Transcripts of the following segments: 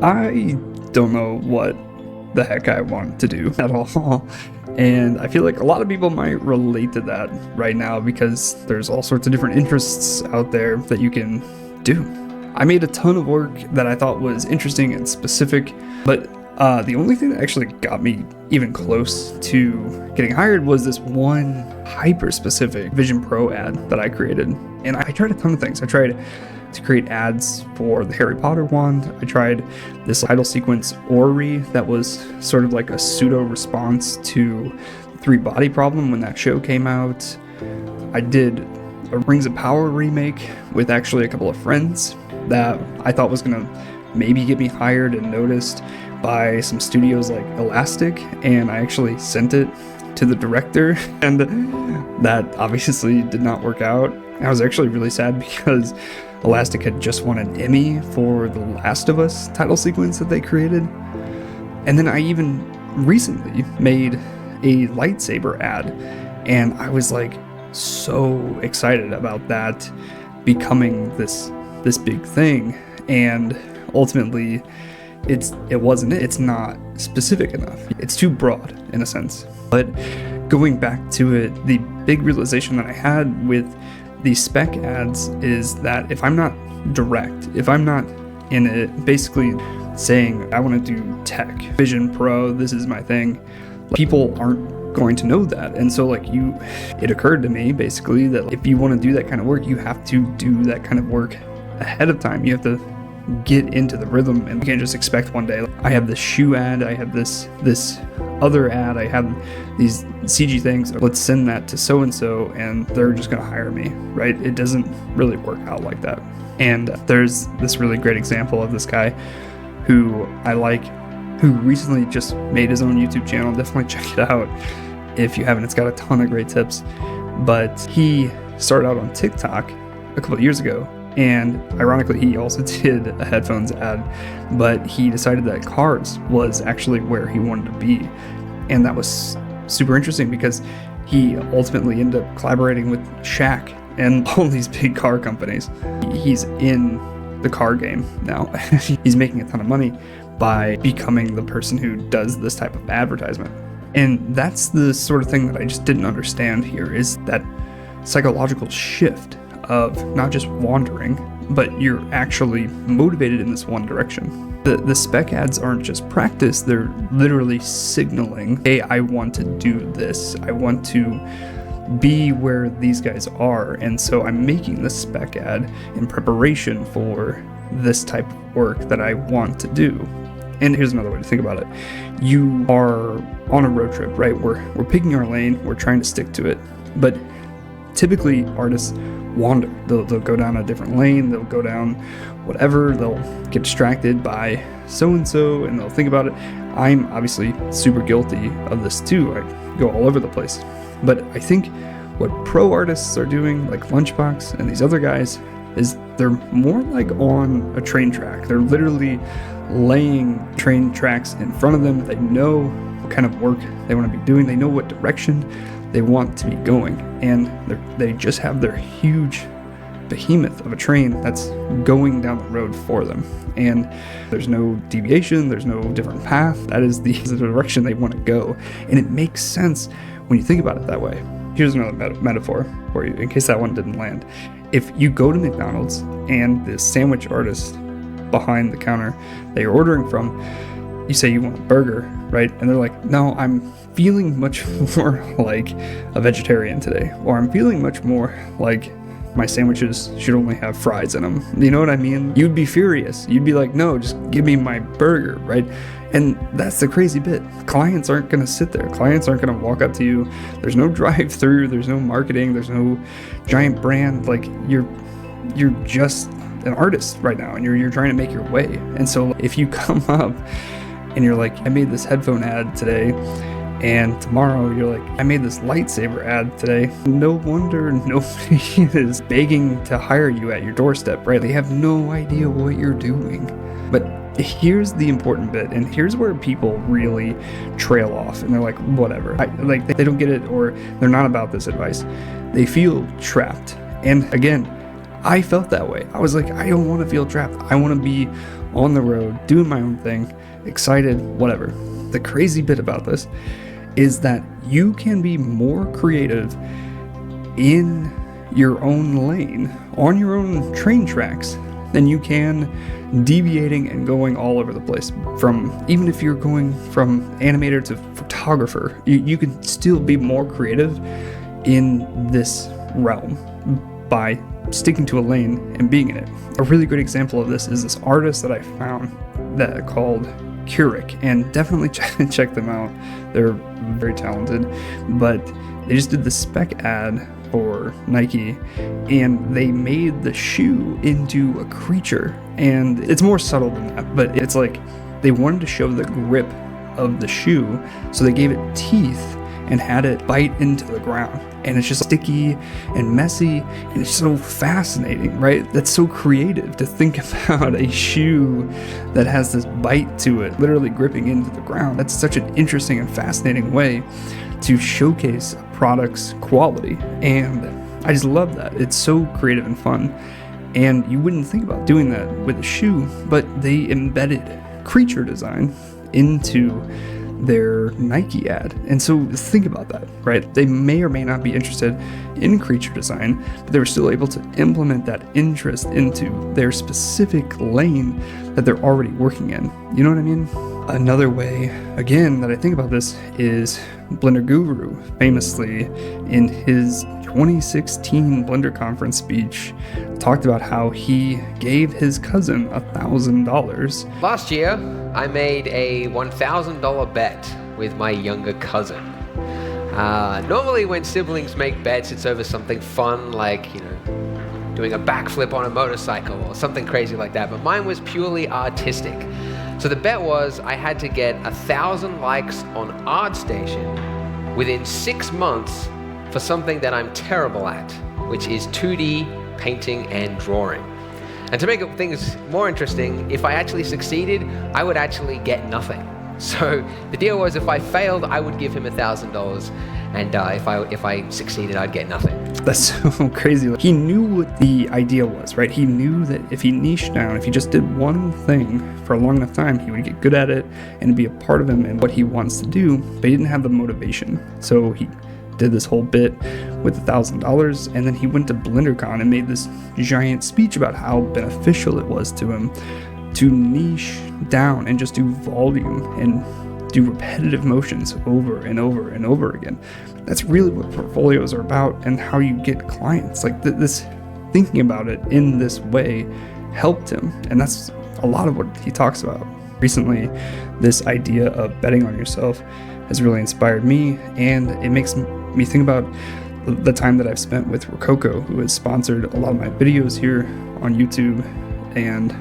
I don't know what the heck I want to do at all. And I feel like a lot of people might relate to that right now because there's all sorts of different interests out there that you can do. I made a ton of work that I thought was interesting and specific, but the only thing that actually got me even close to getting hired was this one hyper-specific Vision Pro ad that I created. And I tried a ton of things. I tried to create ads for the Harry Potter wand. I tried this title sequence Ori that was sort of like a pseudo response to Three Body Problem when that show came out. I did a Rings of Power remake with actually a couple of friends that I thought was gonna maybe get me hired and noticed by some studios like Elastic, and I actually sent it to the director, and that obviously did not work out. I was actually really sad because Elastic had just won an Emmy for the Last of Us title sequence that they created. And then I even recently made a lightsaber ad, and I was like so excited about that becoming this big thing. And ultimately it's not specific enough. It's too broad in a sense. But going back to it, the big realization that I had with these spec ads is that if I'm not direct, if I'm not in it basically saying I want to do tech, Vision Pro, this is my thing, people aren't going to know that. And so it occurred to me basically that if you want to do that kind of work, you have to do that kind of work ahead of time. You have to get into the rhythm, and you can't just expect one day, I have this shoe ad, I have this other ad, I have these CG things, let's send that to so-and-so and they're just going to hire me, right? It doesn't really work out like that. And there's this really great example of this guy who I like, who recently just made his own YouTube channel. Definitely check it out if you haven't. It's got a ton of great tips. But he started out on TikTok a couple of years ago, and ironically he also did a headphones ad, but he decided that cars was actually where he wanted to be. And that was super interesting because he ultimately ended up collaborating with Shaq and all these big car companies. He's in the car game now. He's making a ton of money by becoming the person who does this type of advertisement. And that's the sort of thing that I just didn't understand here, is that psychological shift of not just wandering, but you're actually motivated in this one direction. The spec ads aren't just practice, they're literally signaling, hey, I want to do this. I want to be where these guys are. And so I'm making this spec ad in preparation for this type of work that I want to do. And here's another way to think about it. You are on a road trip, right? We're picking our lane, we're trying to stick to it. But typically artists wander. They'll go down a different lane, they'll go down whatever, they'll get distracted by so-and-so, and they'll think about it. I'm obviously super guilty of this too. I go all over the place. But I think what pro artists are doing, like Lunchbox and these other guys, is they're more like on a train track. They're literally laying train tracks in front of them. They know what kind of work they want to be doing. They know what direction they want to be going. And they just have their huge behemoth of a train that's going down the road for them. And there's no deviation, there's no different path. That is the direction they want to go. And it makes sense when you think about it that way. Here's another metaphor for you, in case that one didn't land. If you go to McDonald's and the sandwich artist behind the counter that you're ordering from, you say you want a burger, right? And they're like, no, I'm feeling much more like a vegetarian today, or I'm feeling much more like my sandwiches should only have fries in them. You know what I mean? You'd be furious. You'd be like, no, just give me my burger, right? And that's the crazy bit. Clients aren't going to sit there. Clients aren't going to walk up to you. There's no drive-through. There's no marketing. There's no giant brand. Like, you're just an artist right now, and you're trying to make your way. And so if you come up and you're like, I made this headphone ad today, and tomorrow you're like, I made this lightsaber ad today, no wonder nobody is begging to hire you at your doorstep, right? They have no idea what you're doing. But here's the important bit, and here's where people really trail off, and they're like, whatever. They don't get it, or they're not about this advice. They feel trapped. And again, I felt that way. I was like, I don't want to feel trapped. I want to be on the road, doing my own thing, excited, whatever. The crazy bit about this is that you can be more creative in your own lane, on your own train tracks, than you can deviating and going all over the place. From, even if you're going from animator to photographer, you can still be more creative in this realm by sticking to a lane and being in it. A really great example of this is this artist that I found that called Keurig, and definitely check them out. They're very talented, but they just did the spec ad for Nike, and they made the shoe into a creature. And it's more subtle than that, but it's like they wanted to show the grip of the shoe, so they gave it teeth and had it bite into the ground. And it's just sticky and messy, and it's so fascinating, right? That's so creative to think about a shoe that has this bite to it, literally gripping into the ground. That's such an interesting and fascinating way to showcase a product's quality. And I just love that. It's so creative and fun. And you wouldn't think about doing that with a shoe, but they embedded creature design into their Nike ad. And so think about that, right? They may or may not be interested in creature design, but they were still able to implement that interest into their specific lane that they're already working in. You know what I mean? Another way, again, that I think about this is Blender Guru, famously in his 2016 Blender conference speech, talked about how he gave his cousin $1,000. Last year, I made a $1,000 bet with my younger cousin. Normally when siblings make bets, it's over something fun like, doing a backflip on a motorcycle or something crazy like that, but mine was purely artistic. So the bet was I had to get 1,000 likes on ArtStation within 6 months for something that I'm terrible at, which is 2D painting and drawing. And to make things more interesting, if I actually succeeded, I would actually get nothing. So the deal was if I failed, I would give him $1,000, and if I succeeded, I'd get nothing. That's so crazy. He knew what the idea was, right? He knew that if he niched down, if he just did one thing for a long enough time, he would get good at it and it'd be a part of him and what he wants to do, but he didn't have the motivation. So he did this whole bit with $1,000, and then he went to BlenderCon and made this giant speech about how beneficial it was to him to niche down and just do volume and do repetitive motions over and over and over again. That's really what portfolios are about and how you get clients. Like this, thinking about it in this way helped him, and that's a lot of what he talks about. Recently, this idea of betting on yourself has really inspired me, and it makes me think about the time that I've spent with Rokoko, who has sponsored a lot of my videos here on YouTube, and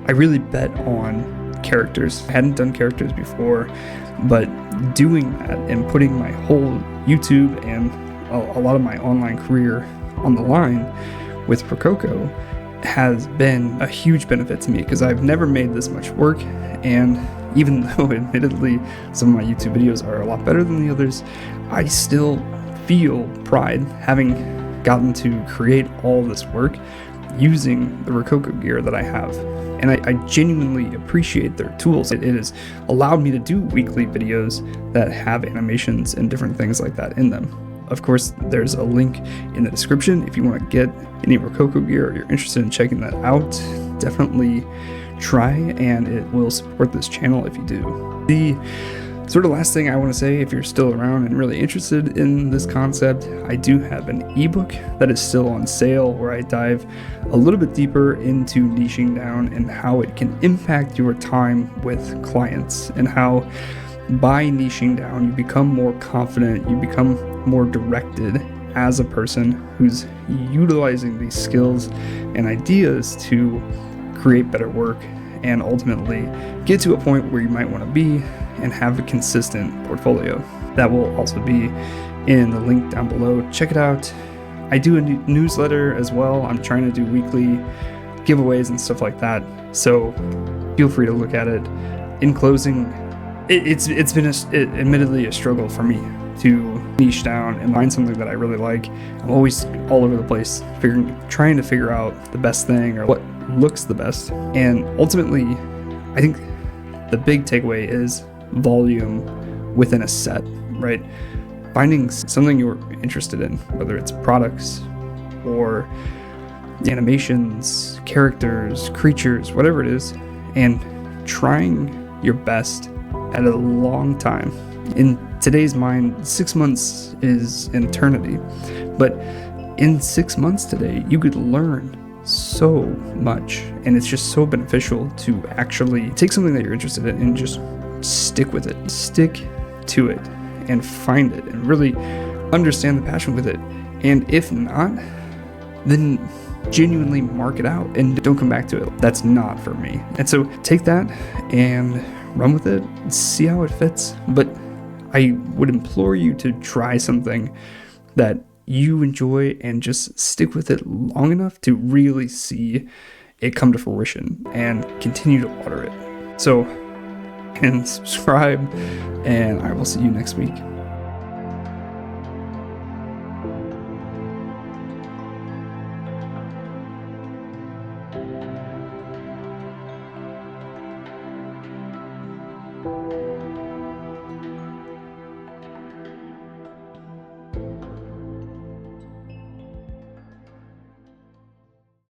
I really bet on characters. I hadn't done characters before, but doing that and putting my whole YouTube and a lot of my online career on the line with Rokoko has been a huge benefit to me, because I've never made this much work, and even though admittedly some of my YouTube videos are a lot better than the others, I still feel pride having gotten to create all this work using the Rokoko gear that I have. And I genuinely appreciate their tools. It has allowed me to do weekly videos that have animations and different things like that in them. Of course, there's a link in the description if you want to get any Rokoko gear or you're interested in checking that out. Definitely try, and it will support this channel if you do. The sort of last thing I want to say, if you're still around and really interested in this concept, I do have an ebook that is still on sale where I dive a little bit deeper into niching down and how it can impact your time with clients, and how by niching down you become more confident, you become more directed as a person who's utilizing these skills and ideas to create better work and ultimately get to a point where you might want to be and have a consistent portfolio. That will also be in the link down below. Check it out. I do a newsletter as well. I'm trying to do weekly giveaways and stuff like that, so feel free to look at it. In closing, it's been admittedly a struggle for me to niche down and find something that I really like. I'm always all over the place, trying to figure out the best thing or what looks the best. And ultimately, I think the big takeaway is volume within a set, right? Finding something you're interested in, whether it's products or animations, characters, creatures, whatever it is, and trying your best at a long time. In today's mind, 6 months is an eternity, but in 6 months today, you could learn so much, and it's just so beneficial to actually take something that you're interested in and just stick with it, stick to it, and find it, and really understand the passion with it. And if not, then genuinely mark it out and don't come back to it. That's not for me. And so take that and run with it, see how it fits. But I would implore you to try something that you enjoy and just stick with it long enough to really see it come to fruition and continue to water it. So, and subscribe, and I will see you next week.